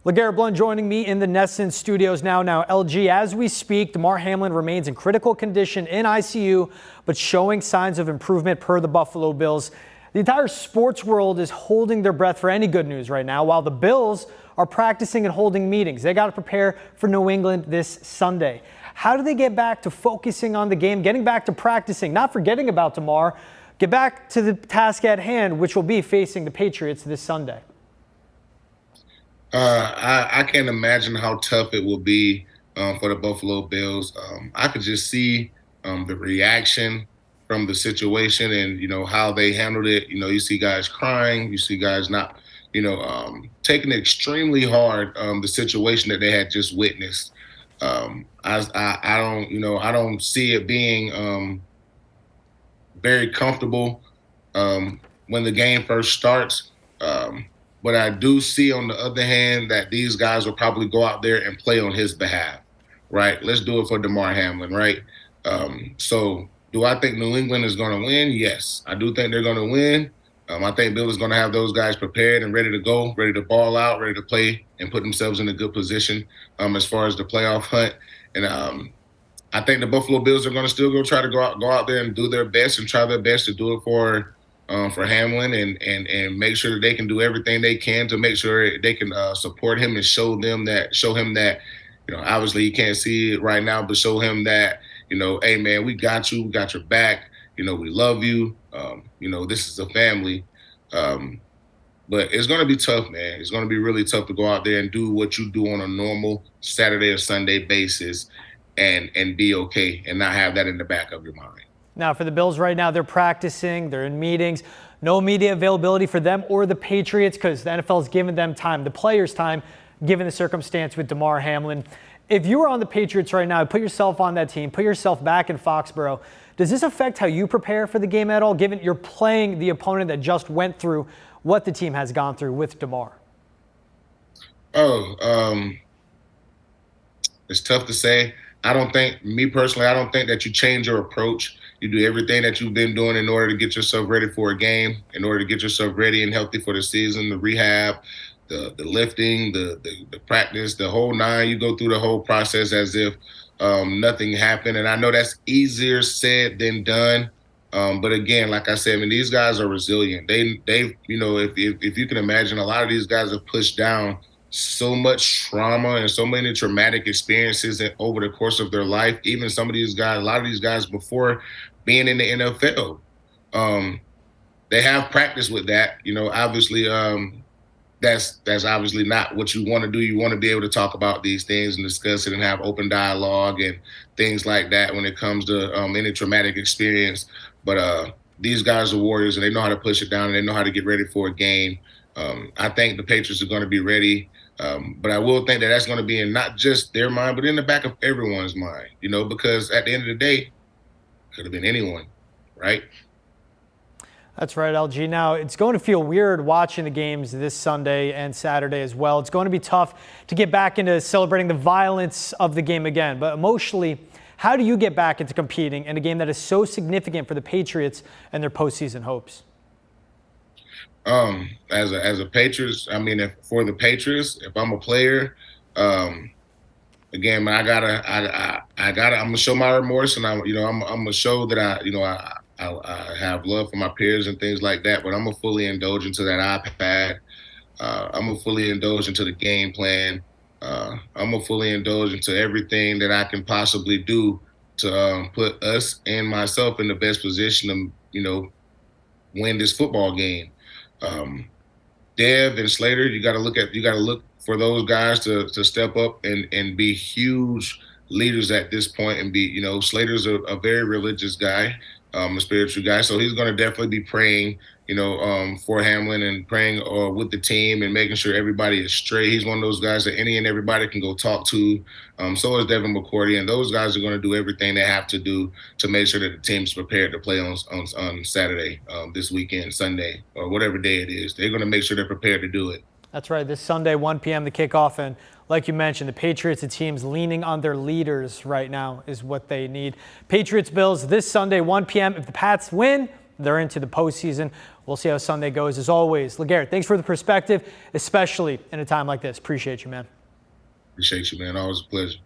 LeGarrette Blount joining me in the Nesson studios now. LG, as we speak, Damar Hamlin remains in critical condition in ICU, but showing signs of improvement per the Buffalo Bills. The entire sports world is holding their breath for any good news right now, while the Bills are practicing and holding meetings. They got to prepare for New England this Sunday. How do they get back to focusing on the game, getting back to practicing, not forgetting about Damar, get back to the task at hand, which will be facing the Patriots this Sunday? I can't imagine how tough it will be for the Buffalo Bills. I could just see the reaction from the situation and, how they handled it. You see guys crying. You see guys not, taking it extremely hard, the situation that they had just witnessed. I don't see it being very comfortable when the game first starts. But I do see, on the other hand, that these guys will probably go out there and play on his behalf, right? Let's do it for Damar Hamlin, right? So do I think New England is going to win? Yes, I do think they're going to win. I think Bill is going to have those guys prepared and ready to go, ready to ball out, ready to play, and put themselves in a good position as far as the playoff hunt. And I think the Buffalo Bills are going to still try to go out there and do their best and try their best to do it for Hamlin and make sure that they can do everything they can to make sure they can support him and show him that, obviously he can't see it right now, but show him that, hey man, we got you, we got your back, we love you, this is a family. But it's going to be tough, man. It's going to be really tough to go out there and do what you do on a normal Saturday or Sunday basis and be okay and not have that in the back of your mind. Now, for the Bills right now, they're practicing, they're in meetings. No media availability for them or the Patriots because the NFL has given them time, the players time, given the circumstance with Damar Hamlin. If you were on the Patriots right now, put yourself on that team, put yourself back in Foxborough, does this affect how you prepare for the game at all, given you're playing the opponent that just went through what the team has gone through with Damar? It's tough to say. I don't think that you change your approach. You do everything that you've been doing in order to get yourself ready for a game, in order to get yourself ready and healthy for the season, the rehab, the lifting, the practice, the whole nine. You go through the whole process as if nothing happened. And I know that's easier said than done. But again, like I said, these guys are resilient. If you can imagine, a lot of these guys have pushed down so much trauma and so many traumatic experiences over the course of their life. Even a lot of these guys before being in the NFL, they have practice with that. Obviously, that's obviously not what you want to do. You want to be able to talk about these things and discuss it and have open dialogue and things like that when it comes to any traumatic experience. But these guys are warriors and they know how to push it down and they know how to get ready for a game. I think the Patriots are going to be ready. But I will think that that's going to be in not just their mind, but in the back of everyone's mind, because at the end of the day, it could have been anyone, right? That's right, LG. Now, it's going to feel weird watching the games this Sunday and Saturday as well. It's going to be tough to get back into celebrating the violence of the game again. But emotionally, how do you get back into competing in a game that is so significant for the Patriots and their postseason hopes? As a Patriots, for the Patriots, if I'm a player, again, man, I'm gonna show my remorse, and I'm gonna show that I have love for my peers and things like that. But I'm gonna fully indulge into that iPad. I'm gonna fully indulge into the game plan. I'm gonna fully indulge into everything that I can possibly do to put us and myself in the best position to, win this football game. Dev and Slater, you got to look for those guys to step up and be huge leaders at this point and be, Slater's a very religious guy, a spiritual guy. So he's going to definitely be praying, for Hamlin and praying with the team and making sure everybody is straight. He's one of those guys that any and everybody can go talk to. So is Devin McCourty, and those guys are going to do everything they have to do to make sure that the team's prepared to play on Saturday, this weekend, Sunday, or whatever day it is. They're going to make sure they're prepared to do it. That's right. This Sunday, 1 p.m. the kickoff. And like you mentioned, the Patriots, the team's leaning on their leaders right now is what they need. Patriots, Bills this Sunday, 1 p.m. If the Pats win, they're into the postseason. We'll see how Sunday goes. As always, LeGarrette, thanks for the perspective, especially in a time like this. Appreciate you, man. Appreciate you, man. Always a pleasure.